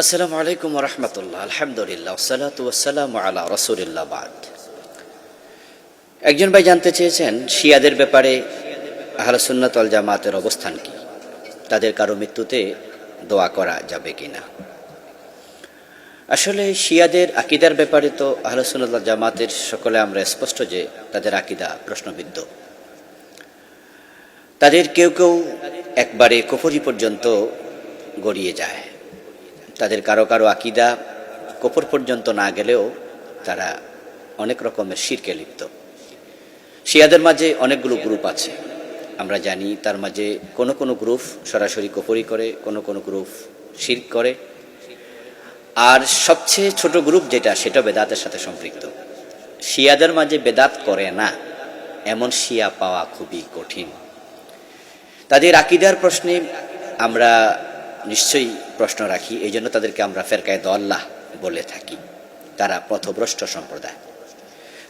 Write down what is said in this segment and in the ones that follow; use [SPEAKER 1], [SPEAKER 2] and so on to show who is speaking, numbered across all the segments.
[SPEAKER 1] আসসালামু আলাইকুম রহমতুল্লাহ, আলহামদুলিল্লাহ, সালাতু ওয়াসসালামু আলা রাসূলিল্লাহ। বাদ, একজন ভাই জানতে চেয়েছেন শিয়াদের ব্যাপারে আহলে সুন্নাত ওয়াল জামাতের অবস্থান কি, তাদের কারো মৃত্যুতে দোয়া করা যাবে কিনা। আসলে শিয়াদের আকিদার ব্যাপারে তো আহলে সুন্নাত ওয়াল জামাতের সকলে আমরা স্পষ্ট যে তাদের আকিদা প্রশ্নবিদ্ধ। তাদের কেউ কেউ একবারে কুফরি পর্যন্ত গড়িয়ে যায়। তাদের কারো কারো আকিদা কুফর পর্যন্ত না গেলেও তারা অনেক রকমের শিরকে লিপ্ত। শিয়াদের মাঝে অনেকগুলো গ্রুপ আছে, আমরা জানি। তার মাঝে কোনো কোনো গ্রুপ সরাসরি কুফরি করে, কোনো কোনো গ্রুপ শিরক করে, আর সবচেয়ে ছোট গ্রুপ যেটা, সেটা বেদাতের সাথে সম্পৃক্ত। শিয়াদের মাঝে বেদাত করে না এমন শিয়া পাওয়া খুবই কঠিন। তাদের আকিদার প্রশ্নে আমরা নিশ্চয়ই প্রশ্ন রাখি, এই জন্য তাদেরকে আমরা ফেরকায়ে দল্লাহ বলে থাকি। তারা পথভ্রষ্ট সম্প্রদায়।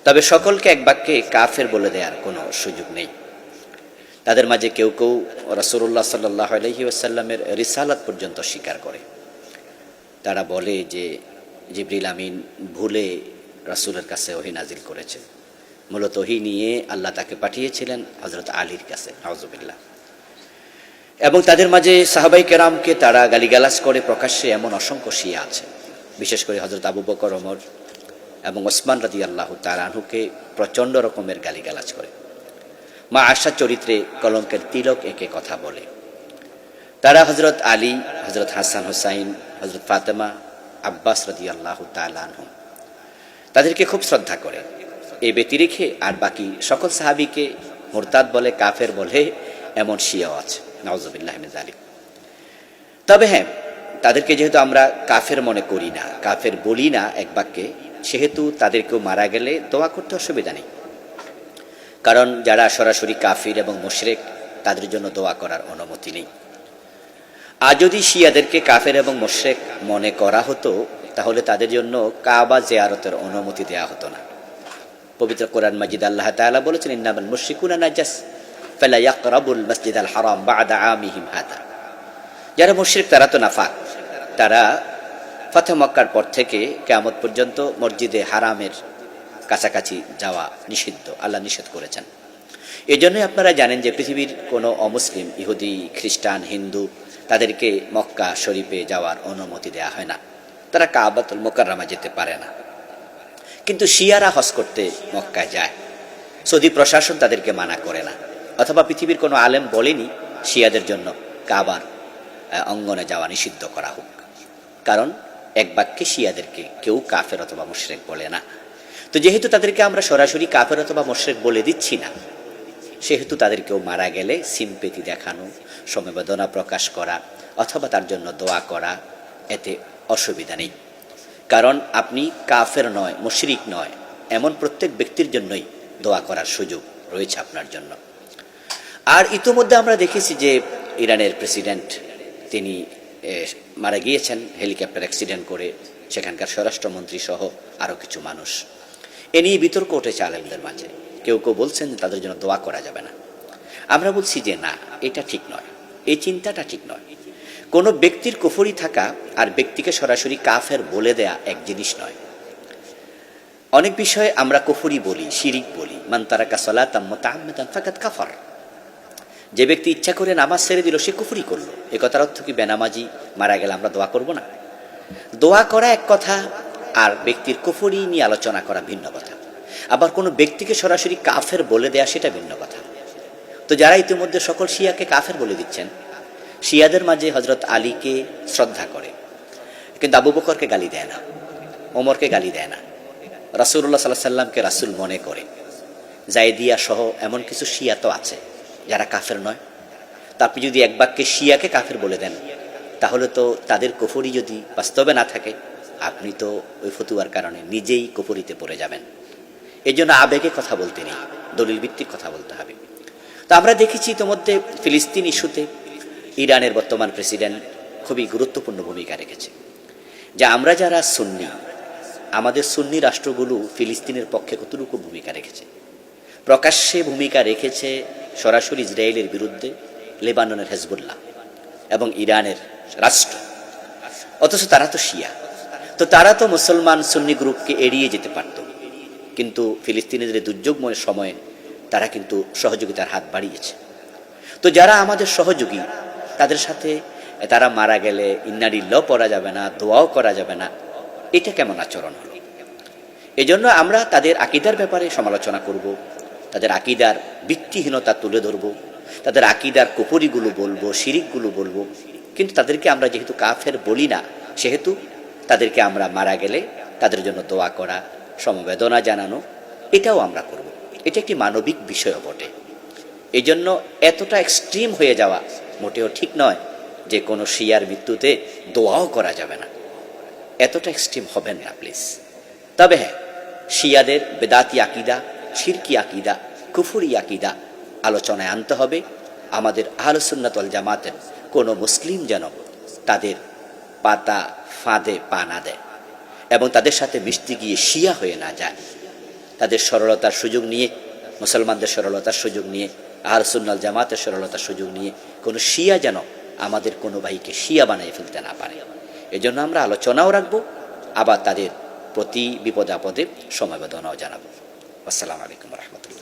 [SPEAKER 1] তবে সকলকে এক বাক্যে কাফের বলে দেওয়ার কোনো সুযোগ নেই। তাদের মাঝে কেউ কেউ রাসূলুল্লাহ সাল্লাল্লাহু আলাইহি ওয়াসাল্লামের রিসালাত পর্যন্ত স্বীকার করে। তারা বলে যে জিবরিল আমিন ভুলে রাসূলের কাছে ওহী নাজিল করেছে। মূলত ওহী নিয়ে আল্লাহ তাকে পাঠিয়েছিলেন হযরত আলীর কাছে, নাউযুবিল্লাহ। এবং তাদের মাঝে সাহাবাই কেরামকে তারা গালিগালাজ করে প্রকাশ্যে, এমন অসংখ্য শিয়া আছে। বিশেষ করে হযরত আবু বকর, ওমর এবং ওসমান রাদিয়াল্লাহু তাআলা আনহুকে প্রচণ্ড রকমের গালিগালাজ করে। মা আয়েশা চরিত্রে কলঙ্কের তিলক একে কথা বলে। তারা হযরত আলী, হযরত হাসান হুসাইন, হযরত ফাতেমা, আব্বাস রাদিয়াল্লাহু তাআলা আনহু তাদেরকে খুব শ্রদ্ধা করে। এই ব্যতি রেখে আর বাকি সকল সাহাবীকে মুরতাদ বলে, কাফের বলে, এমন শিয়াও আছে, নাউযুবিল্লাহি মিন যালিক। তবে হ্যাঁ, তাদেরকে যেহেতু আমরা কাফের মনে করি না, কাফের বলি না এক বাক্যে, সেহেতু তাদেরকেও মারা গেলে দোয়া করতে অসুবিধা নেই। কারণ যারা সরাসরি কাফির এবং মুশরিক, তাদের জন্য দোয়া করার অনুমতি নেই। আর যদি শিয়াদেরকে কাফের এবং মুশরিক মনে করা হতো, তাহলে তাদের জন্য কাবা জিয়ারতের অনুমতি দেয়া হতো না। পবিত্র কোরআন মাজিদ আল্লাহ তাআলা বলেছেন, ইন্নামাল মুশরিকুনা নাজাস ফালা ইয়াকরাবুল মাসজিদাল হারাম বা'দা আমিহিম হাদা। যারা মুশরিক তারা তো নাফাক, তারা ফাতহ মক্কার পর থেকে কিয়ামত পর্যন্ত মসজিদে হারামের কাছাকাছি যাওয়া নিষিদ্ধ, আল্লাহ নিষেধ করেছেন। এই জন্যই আপনারা জানেন যে পৃথিবীর কোনো অমুসলিম, ইহুদি, খ্রিস্টান, হিন্দু, তাদেরকে মক্কা শরীফে যাওয়ার অনুমতি দেয়া হয় না। তারা কাবাতুল মুকাররমা যেতে পারে না। কিন্তু শিয়ারা হজ করতে মক্কায় যায়, সৌদি প্রশাসন তাদেরকে মানা করে না, অথবা পৃথিবীর কোনো আলেম বলেনি শিয়াদের জন্য কাবার অঙ্গনে যাওয়া নিষিদ্ধ করা হোক। কারণ এক বাক্যে শিয়াদেরকে কেউ কাফের অথবা মুশরিক বলে না। তো যেহেতু তাদেরকে আমরা সরাসরি কাফের অথবা মুশরিক বলে দিচ্ছি না, সেহেতু তাদেরকেও মারা গেলে সিম্পেথি দেখানো, সমবেদনা প্রকাশ করা অথবা তার জন্য দোয়া করা, এতে অসুবিধা নেই। কারণ আপনি কাফের নয়, মুশরিক নয়, এমন প্রত্যেক ব্যক্তির জন্যই দোয়া করার সুযোগ রয়েছে আপনার জন্য। আর ইতোমধ্যে আমরা দেখেছি যে ইরানের প্রেসিডেন্ট তিনি মারা গিয়েছেন হেলিকপ্টার অ্যাক্সিডেন্ট করে, সেখানকার স্বরাষ্ট্রমন্ত্রী সহ আরও কিছু মানুষ। এ নিয়ে বিতর্ক উঠেছে আলেমদের মাঝে। কেউ কেউ বলছেন যে তাদের জন্য দোয়া করা যাবে না। আমরা বলছি যে না, এটা ঠিক নয়, এই চিন্তাটা ঠিক নয়। কোনো ব্যক্তির কুফরি থাকা আর ব্যক্তিকে সরাসরি কাফের বলে দেয়া এক জিনিস নয়। অনেক বিষয়ে আমরা কুফরি বলি, শিরিক বলি। মান তারাকা সালাতাম মুতাআম্মিদান ফাকাদ কাফার। যে ব্যক্তি ইচ্ছা করে নামাজ ছেড়ে দিল, সে কুফরি করলো। এ কথার অর্থ কি বেনামাজি মারা গেলে আমরা দোয়া করব না? দোয়া করা এক কথা, আর ব্যক্তির কুফরি নিয়ে আলোচনা করা ভিন্ন কথা। আবার কোনো ব্যক্তিকে সরাসরি কাফের বলে দেয়া, সেটা ভিন্ন কথা। তো যারা ইতিমধ্যে সকল শিয়াকে কাফের বলে দিচ্ছেন, শিয়াদের মাঝে হযরত আলীকে শ্রদ্ধা করে, কিন্তু আবু বকরকে গালি দেয় না, ওমরকে গালি দেয় না, রাসূলুল্লাহ সাল্লাল্লাহু আলাইহি সাল্লামকে রাসূল মনে করে, জায়দিয়া সহ এমন কিছু শিয়া তো আছে যারা কাফের নয়। তা আপনি যদি এক বাক্যে শিয়াকে কাফের বলে দেন, তাহলে তো তাদের কুফরি যদি বাস্তবে না থাকে, আপনি তো ওই ফতুয়ার কারণে নিজেই কুফরিতে পড়ে যাবেন। এই জন্য আবেগে কথা বলতে নেই, দলিল ভিত্তিক কথা বলতে হবে। তো আমরা দেখেছি ইতিমধ্যে ফিলিস্তিন ইস্যুতে ইরানের বর্তমান প্রেসিডেন্ট খুবই গুরুত্বপূর্ণ ভূমিকা রেখেছে। যে আমরা যারা সুন্নি, আমাদের সুন্নি রাষ্ট্রগুলো ফিলিস্তিনের পক্ষে কতটুকু ভূমিকা রেখেছে। প্রকাশ্যে ভূমিকা রেখেছে সরাসরি ইসরায়েলের বিরুদ্ধে লেবাননের হেজবুল্লাহ এবং ইরানের রাষ্ট্র। অথচ তারা তো শিয়া, তো তারা তো মুসলমান সুন্নি গ্রুপকে এড়িয়ে যেতে পারত, কিন্তু ফিলিস্তিনিদের দুর্যোগময় সময়ে তারা কিন্তু সহযোগিতার হাত বাড়িয়েছে। তো যারা আমাদের সহযোগী তাদের সাথে তারা মারা গেলে ইন্নালিল্লাহ পড়া যাবে না, দোয়াও করা যাবে না, এটা কেমন আচরণ হলো? এজন্য আমরা তাদের আকীদার ব্যাপারে সমালোচনা করব, তাদের আকীদার ভিত্তিহীনতা তুলে ধরব, তাদের আকীদার কুফরিগুলো বলবো, শিরিকগুলো বলবো, কিন্তু তাদেরকে আমরা যেহেতু কাফের বলি না, সেহেতু তাদেরকে আমরা মারা গেলে তাদের জন্য দোয়া করা, সমবেদনা জানানো, এটাও আমরা করব। এটা একটি মানবিক বিষয় বটে। এই জন্য এতটা এক্সট্রিম হয়ে যাওয়া মোটেও ঠিক নয় যে কোনো শিয়ার মৃত্যুতে দোয়াও করা যাবে না, এতটা এক্সট্রিম হবেন না প্লিজ। তবে হ্যাঁ, শিয়াদের বেদাতি আকীদা, শিরকি আকীদা, কুফরি আকীদা আলোচনায় আনতে হবে। আমাদের আহলুস সুন্নাত ওয়াল জামাতের কোনো মুসলিম যেন তাদের পাতা ফাঁদে পা না দেয় এবং তাদের সাথে মিশতে গিয়ে শিয়া হয়ে না যায়। তাদের সরলতার সুযোগ নিয়ে, মুসলমানদের সরলতার সুযোগ নিয়ে, আহলুস সুন্নাত জামাতের সরলতার সুযোগ নিয়ে কোনো শিয়া যেন আমাদের কোনো ভাইকে শিয়া বানিয়ে ফেলতে না পারে। এজন্য আমরা আলোচনাও রাখবো, আবার তাদের প্রতি বিপদে আপদে সমবেদনাও জানাবো। আসসালামু আলাইকুম রহমতুল্লাহ।